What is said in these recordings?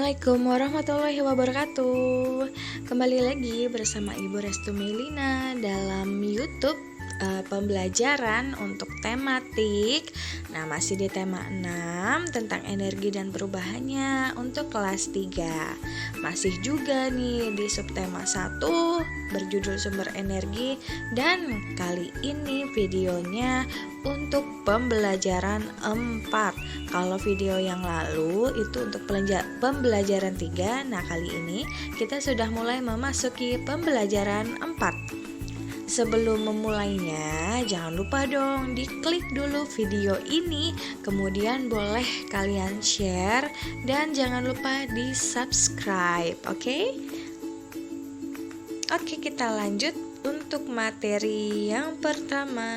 Assalamualaikum warahmatullahi wabarakatuh. Kembali lagi bersama Ibu Restu Melina dalam YouTube pembelajaran untuk tematik. Nah, masih di tema 6 tentang energi dan perubahannya untuk kelas 3. Masih juga nih di subtema 1 berjudul sumber energi, dan kali ini videonya untuk pembelajaran 4. Kalau video yang lalu itu untuk pembelajaran 3, nah kali ini kita sudah mulai memasuki pembelajaran 4. Sebelum memulainya, jangan lupa dong diklik dulu video ini, kemudian boleh kalian share dan jangan lupa di subscribe, oke? Oke, kita lanjut untuk materi yang pertama.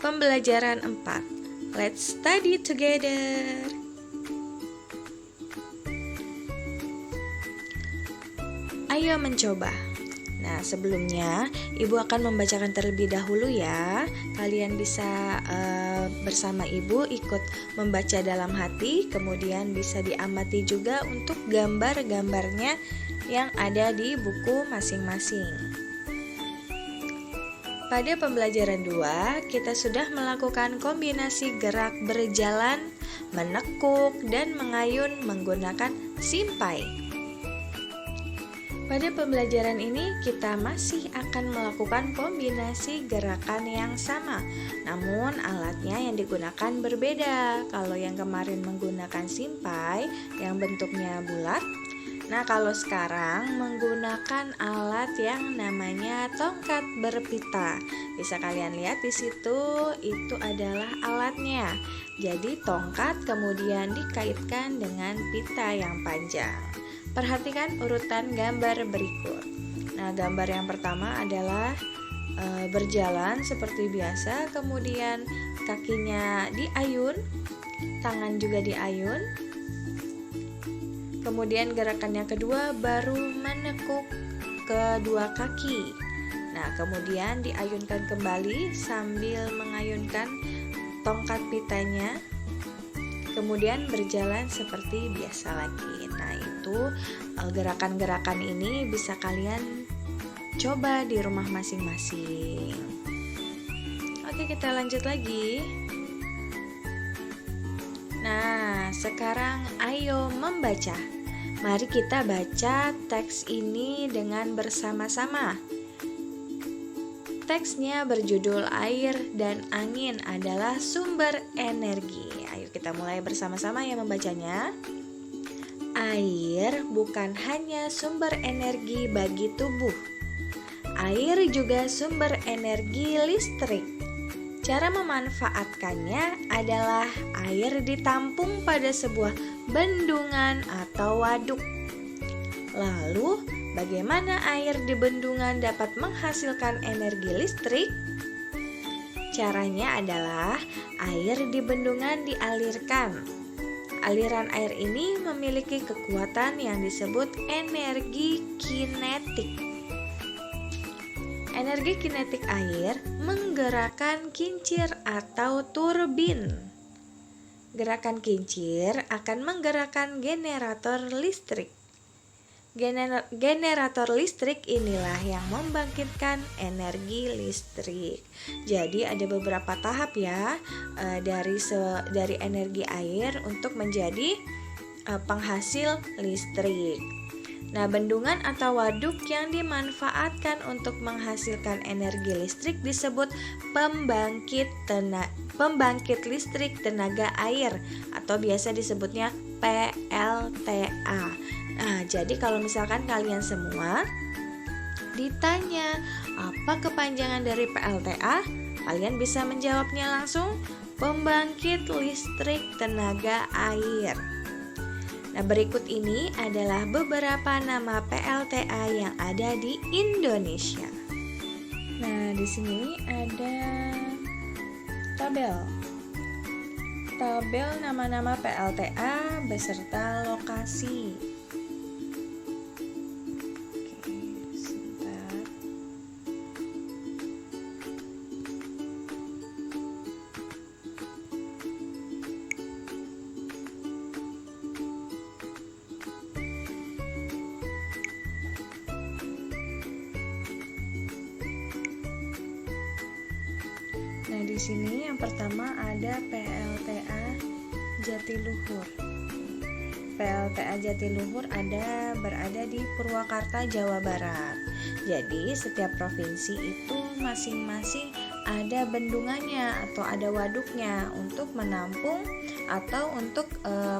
Pembelajaran 4. Let's study together. Ayo mencoba. Nah, sebelumnya Ibu akan membacakan terlebih dahulu ya. Kalian bisa bersama Ibu ikut membaca dalam hati, kemudian bisa diamati juga untuk gambar-gambarnya yang ada di buku masing-masing. Pada pembelajaran 2, kita sudah melakukan kombinasi gerak berjalan, menekuk, dan mengayun menggunakan simpai. Pada pembelajaran ini, kita masih akan melakukan kombinasi gerakan yang sama, namun alatnya yang digunakan berbeda. Kalau yang kemarin menggunakan simpai yang bentuknya bulat, nah kalau sekarang menggunakan alat yang namanya tongkat berpita. Bisa kalian lihat di situ, itu adalah alatnya. Jadi tongkat kemudian dikaitkan dengan pita yang panjang. Perhatikan urutan gambar berikut. Nah, gambar yang pertama adalah berjalan seperti biasa, kemudian kakinya diayun, tangan juga diayun. Kemudian gerakan yang kedua baru menekuk kedua kaki. Nah, kemudian diayunkan kembali sambil mengayunkan tongkat pitanya. Kemudian berjalan seperti biasa lagi. Nah, itu gerakan-gerakan ini bisa kalian coba di rumah masing-masing. Oke, kita lanjut lagi. Nah, sekarang ayo membaca. Mari kita baca teks ini dengan bersama-sama. Teksnya berjudul Air dan Angin adalah sumber energi. Ayo kita mulai bersama-sama ya membacanya. Air bukan hanya sumber energi bagi tubuh. Air juga sumber energi listrik. Cara memanfaatkannya adalah air ditampung pada sebuah bendungan atau waduk. Lalu, bagaimana air di bendungan dapat menghasilkan energi listrik? Caranya adalah air di bendungan dialirkan. Aliran air ini memiliki kekuatan yang disebut energi kinetik. Energi kinetik air menggerakkan kincir atau turbin. Gerakan kincir akan menggerakkan generator listrik. Generator listrik inilah yang membangkitkan energi listrik. Jadi ada beberapa tahap ya dari energi air untuk menjadi penghasil listrik. Nah, bendungan atau waduk yang dimanfaatkan untuk menghasilkan energi listrik disebut pembangkit listrik tenaga air atau biasa disebutnya PLTA. Nah, jadi kalau misalkan kalian semua ditanya apa kepanjangan dari PLTA, kalian bisa menjawabnya langsung, pembangkit listrik tenaga air. Nah, berikut ini adalah beberapa nama PLTA yang ada di Indonesia. Nah, di sini ada tabel nama-nama PLTA beserta lokasi. sini yang pertama ada PLTA Jatiluhur. PLTA Jatiluhur berada di Purwakarta, Jawa Barat. Jadi setiap provinsi itu masing-masing ada bendungannya atau ada waduknya untuk menampung atau untuk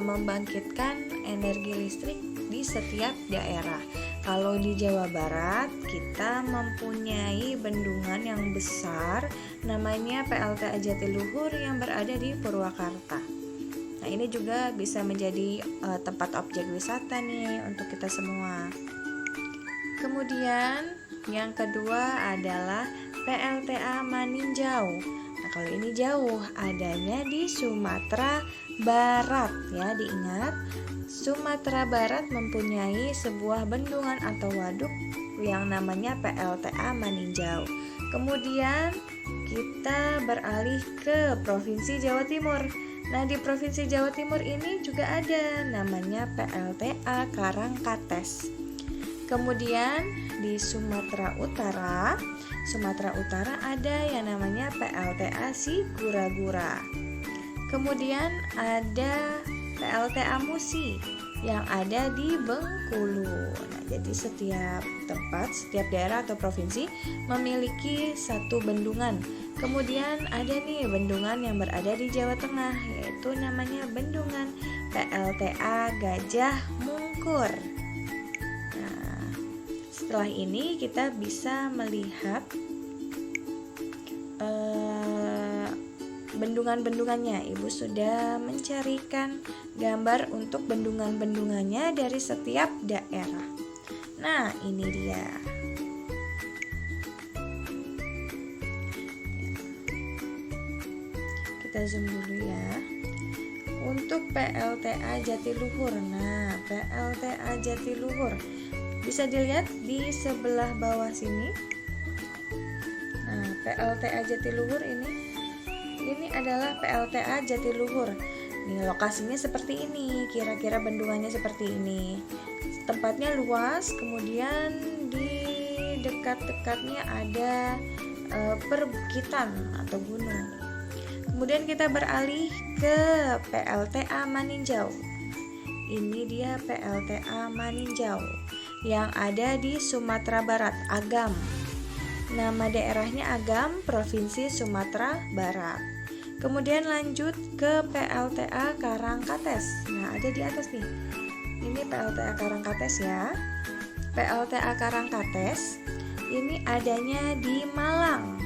membangkitkan energi listrik di setiap daerah. Kalau di Jawa Barat kita mempunyai bendungan yang besar namanya PLTA Jatiluhur yang berada di Purwakarta. Nah, ini juga bisa menjadi tempat objek wisata nih untuk kita semua. Kemudian yang kedua adalah PLTA Maninjau. Nah, kalau ini jauh, adanya di Sumatera Barat ya, diingat. Sumatera Barat mempunyai sebuah bendungan atau waduk yang namanya PLTA Maninjau. Kemudian kita beralih ke Provinsi Jawa Timur. Nah, di Provinsi Jawa Timur ini juga ada namanya PLTA Karangkates. Kemudian di Sumatera Utara ada yang namanya PLTA Sigura-gura. Kemudian ada PLTA Musi yang ada di Bengkulu. Nah, jadi setiap tempat, setiap daerah atau provinsi memiliki satu bendungan. Kemudian ada nih bendungan yang berada di Jawa Tengah, yaitu namanya bendungan PLTA Gajah Mungkur. Nah, setelah ini kita bisa melihat bendungan-bendungannya. Ibu sudah mencarikan gambar untuk bendungan-bendungannya dari setiap daerah. Nah, ini dia. Kita zoom dulu ya. Untuk PLTA Jatiluhur. Nah, PLTA Jatiluhur bisa dilihat di sebelah bawah sini. Nah, PLTA Jatiluhur ini adalah PLTA Jatiluhur. Nih, lokasinya seperti ini, kira-kira bendungannya seperti ini. Tempatnya luas, kemudian di dekat-dekatnya ada perbukitan atau gunung. Kemudian kita beralih ke PLTA Maninjau. Ini dia PLTA Maninjau yang ada di Sumatera Barat, Agam. Nama daerahnya Agam, Provinsi Sumatera Barat. Kemudian lanjut ke PLTA Karangkates. Nah, ada di atas nih. Ini PLTA Karangkates ya. PLTA Karangkates ini adanya di Malang,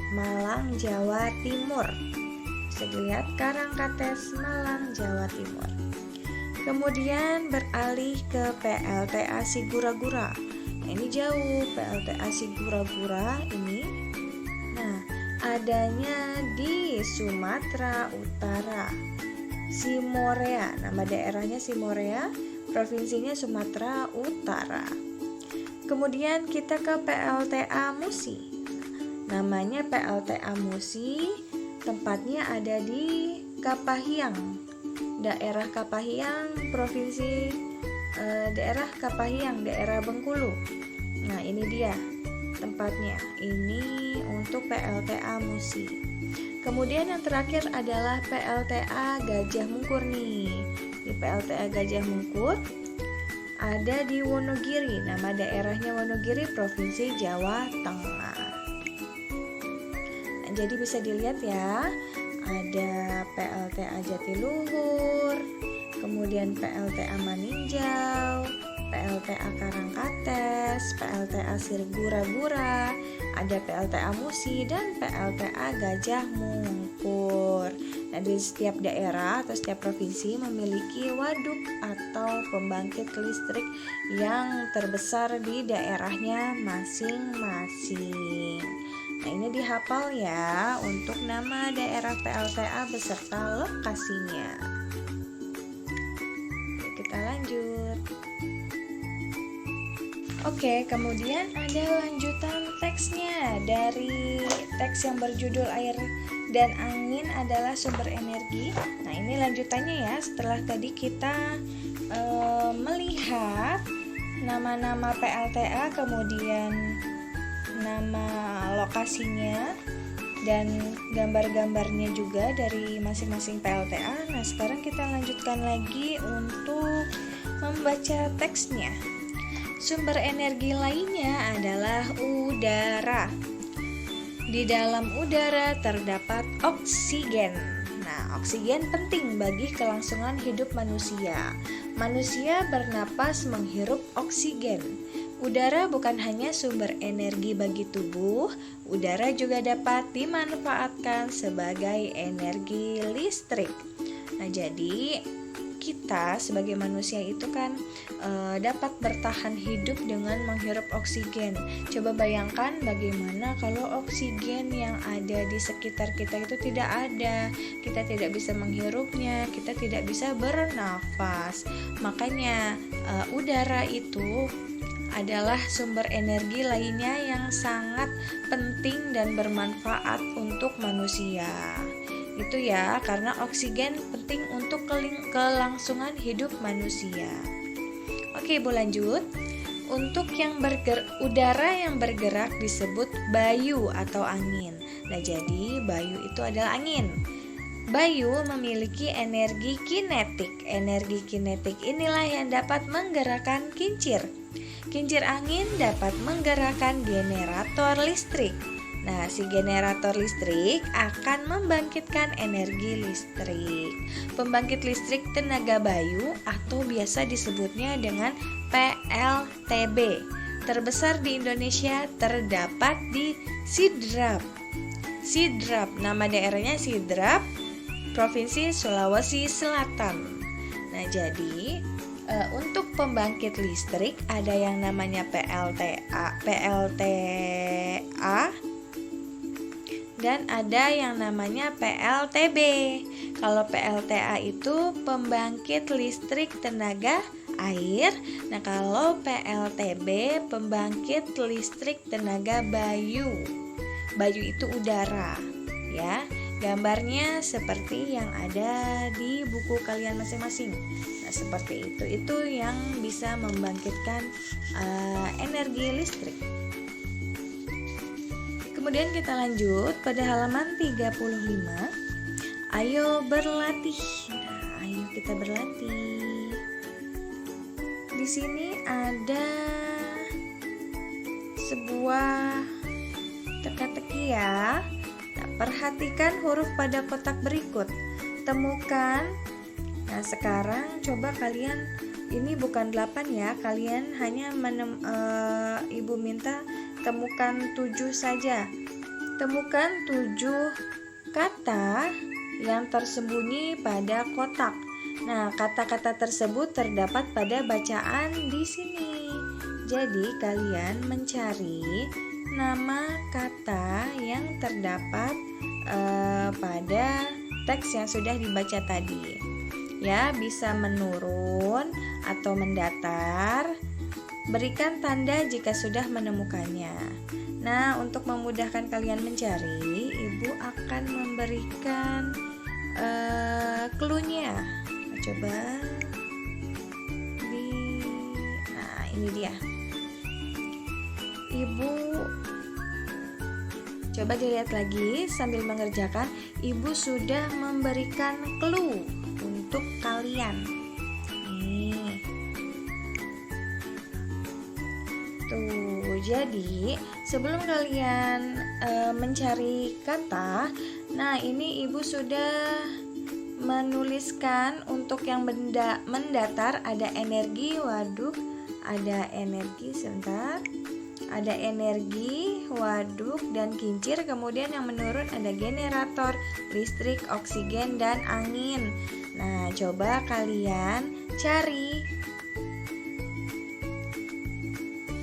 Jawa Timur. Bisa dilihat Karangkates, Malang, Jawa Timur. Kemudian beralih ke PLTA Sigura-gura. Nah, ini jauh, PLTA Sigura-gura ini. Nah, adanya di Sumatera Utara, Simorea. Nama daerahnya Simorea, provinsinya Sumatera Utara. Kemudian kita ke PLTA Musi. Namanya PLTA Musi, tempatnya ada di Kapahiang, daerah Kapahiang, provinsi daerah Kapahiang, daerah Bengkulu. Nah, ini dia tempatnya. Ini untuk PLTA Musi. Kemudian yang terakhir adalah PLTA Gajah Mungkur nih. Di PLTA Gajah Mungkur ada di Wonogiri. Nama daerahnya Wonogiri, provinsi Jawa Tengah. Nah, jadi bisa dilihat ya, ada PLTA Jatiluhur, kemudian PLTA Maninjau, PLTA Karangkates, PLTA Sigura-gura, ada PLTA Musi, dan PLTA Gajah Mungkur. Nah, di setiap daerah atau setiap provinsi memiliki waduk atau pembangkit listrik yang terbesar di daerahnya masing-masing. Nah, ini dihafal ya untuk nama daerah PLTA beserta lokasinya. Kita lanjut. Oke, kemudian ada lanjutan teksnya. Dari teks yang berjudul Air dan Angin adalah Sumber Energi. Nah, ini lanjutannya ya. Setelah tadi kita melihat nama-nama PLTA, kemudian nama lokasinya dan gambar-gambarnya juga dari masing-masing PLTA. Nah, sekarang kita lanjutkan lagi untuk membaca teksnya. Sumber energi lainnya adalah udara. Di dalam udara terdapat oksigen. Nah, oksigen penting bagi kelangsungan hidup manusia. Manusia bernapas menghirup oksigen. Udara bukan hanya sumber energi bagi tubuh, udara juga dapat dimanfaatkan sebagai energi listrik. Nah, jadi kita sebagai manusia itu kan dapat bertahan hidup dengan menghirup oksigen. Coba bayangkan bagaimana kalau oksigen yang ada di sekitar kita itu tidak ada. Kita tidak bisa menghirupnya, kita tidak bisa bernafas. Makanya udara itu adalah sumber energi lainnya yang sangat penting dan bermanfaat untuk manusia. Itu ya, karena oksigen penting untuk kelangsungan hidup manusia. Oke, Ibu lanjut. Untuk yang udara yang bergerak disebut bayu atau angin. Nah, jadi bayu itu adalah angin. Bayu memiliki energi kinetik. Energi kinetik inilah yang dapat menggerakkan kincir. Kincir angin dapat menggerakkan generator listrik. Nah, si generator listrik akan membangkitkan energi listrik. Pembangkit listrik tenaga bayu atau biasa disebutnya dengan PLTB. Terbesar di Indonesia terdapat di Sidrap. Sidrap, nama daerahnya Sidrap, Provinsi Sulawesi Selatan. Nah, jadi untuk pembangkit listrik ada yang namanya PLTA dan ada yang namanya PLTB. Kalau PLTA itu pembangkit listrik tenaga air. Nah, kalau PLTB pembangkit listrik tenaga bayu. Bayu itu udara, ya. Gambarnya seperti yang ada di buku kalian masing-masing. Nah, seperti itu. Itu yang bisa membangkitkan energi listrik. Kemudian kita lanjut pada halaman 35. Ayo berlatih. Nah, ayo kita berlatih. Di sini ada sebuah teka-teki ya. Nah, perhatikan huruf pada kotak berikut. Temukan. Nah, sekarang coba kalian, ini bukan 8 ya. Kalian hanya Ibu minta temukan 7 saja. Temukan 7 kata yang tersembunyi pada kotak. Nah, kata-kata tersebut terdapat pada bacaan di sini. Jadi, kalian mencari nama kata yang terdapat pada teks yang sudah dibaca tadi. Ya, bisa menurun atau mendatar. Berikan tanda jika sudah menemukannya. Nah, untuk memudahkan kalian mencari, Ibu akan memberikan clue-nya. Nah, coba nah, ini dia. Ibu coba dilihat lagi sambil mengerjakan. Ibu sudah memberikan clue untuk kalian. Nih. Tuh, jadi sebelum kalian mencari kata, nah ini Ibu sudah menuliskan untuk yang benda mendatar ada energi, waduh, ada energi sebentar. Ada energi, waduk, dan kincir. Kemudian yang menurun ada generator, listrik, oksigen, dan angin. Nah, coba kalian cari.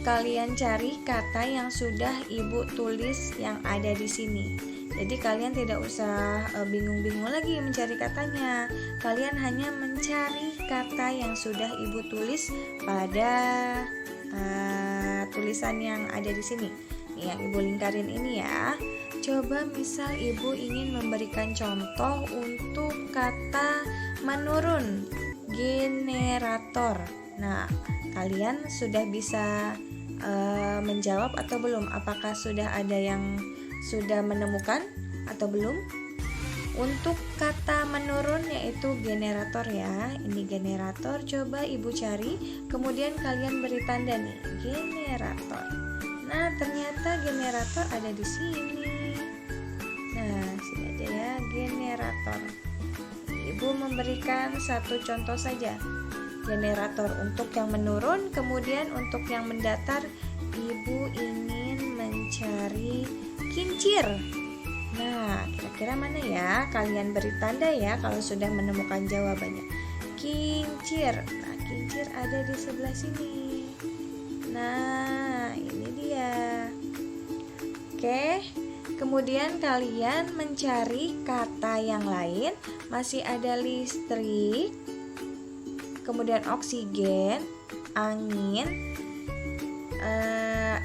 Kalian cari kata yang sudah Ibu tulis yang ada di sini. Jadi kalian tidak usah bingung-bingung lagi mencari katanya. Kalian hanya mencari kata yang sudah Ibu tulis pada tulisan yang ada di sini. Nih, yang Ibu lingkarin ini ya. Coba misal Ibu ingin memberikan contoh untuk kata menurun, generator. Nah, kalian sudah bisa menjawab atau belum? Apakah sudah ada yang sudah menemukan atau belum? Untuk kata menurun yaitu generator ya. Ini generator, coba Ibu cari, kemudian kalian beri tanda nih, generator. Nah, ternyata generator ada di sini. Nah, sini aja ya, generator. Ibu memberikan satu contoh saja. Generator untuk yang menurun, kemudian untuk yang mendatar, Ibu ingin mencari kincir. Nah, kira-kira mana ya? Kalian beri tanda ya kalau sudah menemukan jawabannya. Kincir. Nah, kincir ada di sebelah sini. Nah, ini dia. Oke. Kemudian kalian mencari kata yang lain. Masih ada listrik, kemudian oksigen, angin,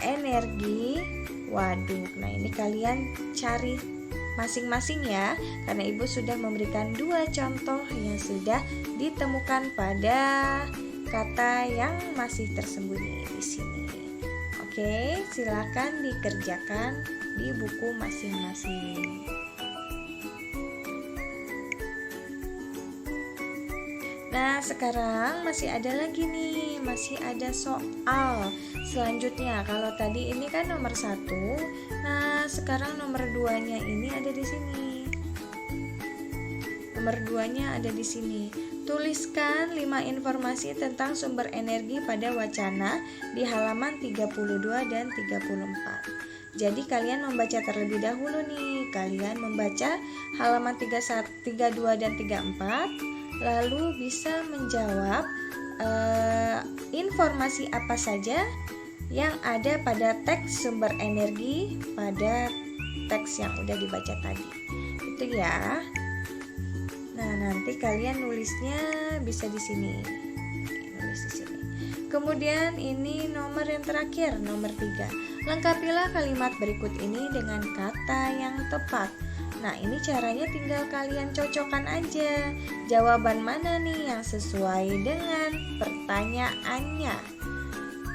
energi. Waduh, nah ini kalian cari masing-masing ya, karena Ibu sudah memberikan 2 contoh yang sudah ditemukan pada kata yang masih tersembunyi di sini. Oke, silakan dikerjakan di buku masing-masing. Nah, sekarang masih ada lagi nih, masih ada soal selanjutnya. Kalau tadi ini kan nomor 1, nah sekarang nomor 2-nya ini ada di sini. Nomor 2-nya ada di sini. Tuliskan 5 informasi tentang sumber energi pada wacana di halaman 32 dan 34. Jadi kalian membaca terlebih dahulu nih. Kalian membaca halaman 31, 32 dan 34. Lalu bisa menjawab informasi apa saja yang ada pada teks sumber energi pada teks yang udah dibaca tadi. Itu ya. Nah, nanti kalian nulisnya bisa di sini. Nulis di sini. Kemudian ini nomor yang terakhir, nomor 3. Lengkapilah kalimat berikut ini dengan kata yang tepat. Nah, ini caranya tinggal kalian cocokkan aja. Jawaban mana nih yang sesuai dengan pertanyaannya?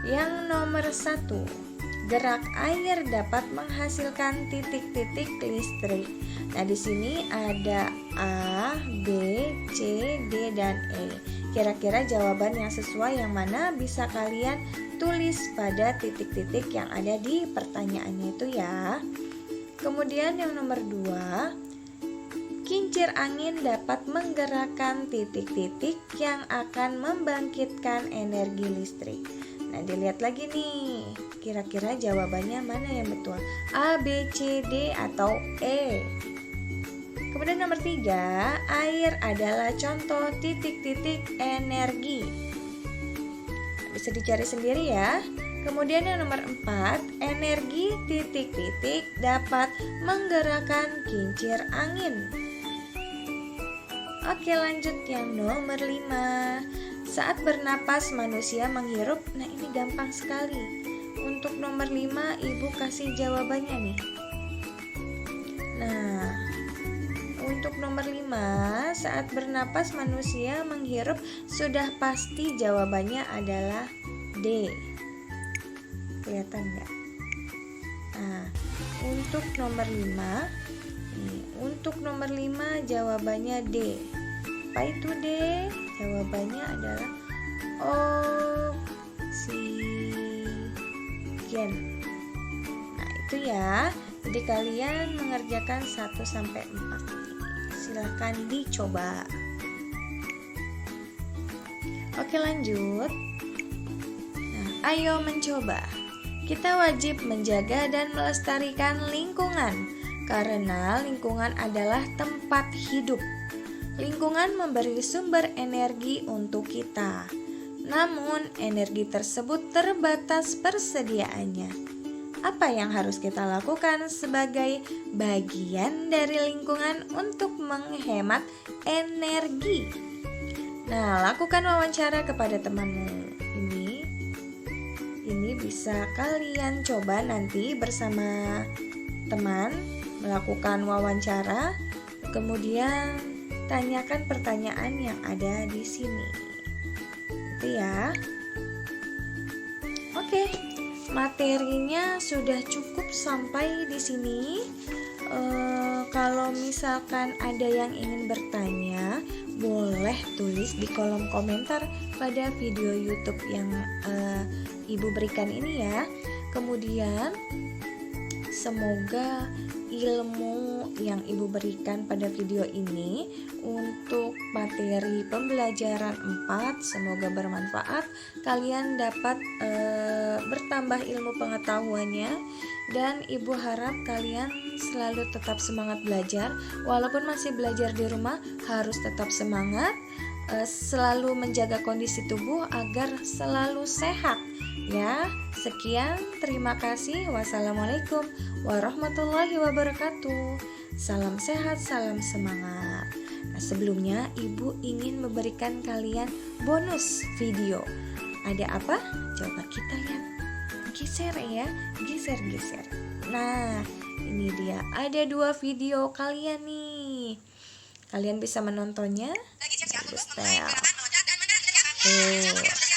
Yang nomor 1, gerak air dapat menghasilkan titik-titik listrik. Nah, di sini ada A, B, C, D, dan E. Kira-kira jawaban yang sesuai yang mana bisa kalian tulis pada titik-titik yang ada di pertanyaannya itu ya. Kemudian yang nomor 2, kincir angin dapat menggerakkan titik-titik yang akan membangkitkan energi listrik. Nah, dilihat lagi nih, kira-kira jawabannya mana yang betul? A, B, C, D, atau E? Kemudian nomor 3, air adalah contoh titik-titik energi. Bisa dicari sendiri ya. Kemudian yang nomor 4, energi titik-titik dapat menggerakkan kincir angin. Oke, lanjut yang nomor 5. Saat bernapas manusia menghirup. Nah, ini gampang sekali. Untuk nomor 5 Ibu kasih jawabannya nih. Nah, untuk nomor 5, saat bernapas manusia menghirup, sudah pasti jawabannya adalah D. Kelihatan nggak? Nah, untuk nomor 5, untuk nomor 5 jawabannya D. Apa itu D? Jawabannya adalah oksigen. Nah, itu ya. Jadi kalian mengerjakan 1 sampai 4. Silahkan dicoba. Oke, lanjut. Nah, ayo mencoba. Kita wajib menjaga dan melestarikan lingkungan karena lingkungan adalah tempat hidup. Lingkungan memberi sumber energi untuk kita. Namun, energi tersebut terbatas persediaannya. Apa yang harus kita lakukan sebagai bagian dari lingkungan untuk menghemat energi? Nah, lakukan wawancara kepada temanmu. Ini bisa kalian coba nanti bersama teman melakukan wawancara, kemudian tanyakan pertanyaan yang ada di sini. Itu ya. Oke, materinya sudah cukup sampai di sini. Kalau misalkan ada yang ingin bertanya, boleh tulis di kolom komentar pada video YouTube yang Ibu berikan ini ya. Kemudian semoga ilmu yang Ibu berikan pada video ini untuk materi pembelajaran 4 semoga bermanfaat. Kalian dapat bertambah ilmu pengetahuannya, dan Ibu harap kalian selalu tetap semangat belajar. Walaupun masih belajar di rumah, harus tetap semangat, selalu menjaga kondisi tubuh agar selalu sehat ya. Sekian, terima kasih. Wassalamualaikum warahmatullahi wabarakatuh. Salam sehat, salam semangat. Nah, sebelumnya Ibu ingin memberikan kalian bonus video. Ada apa? Coba kita lihat. Geser ya, geser. Nah, ini dia. Ada 2 video kalian nih. Kalian bisa menontonnya. Tuh.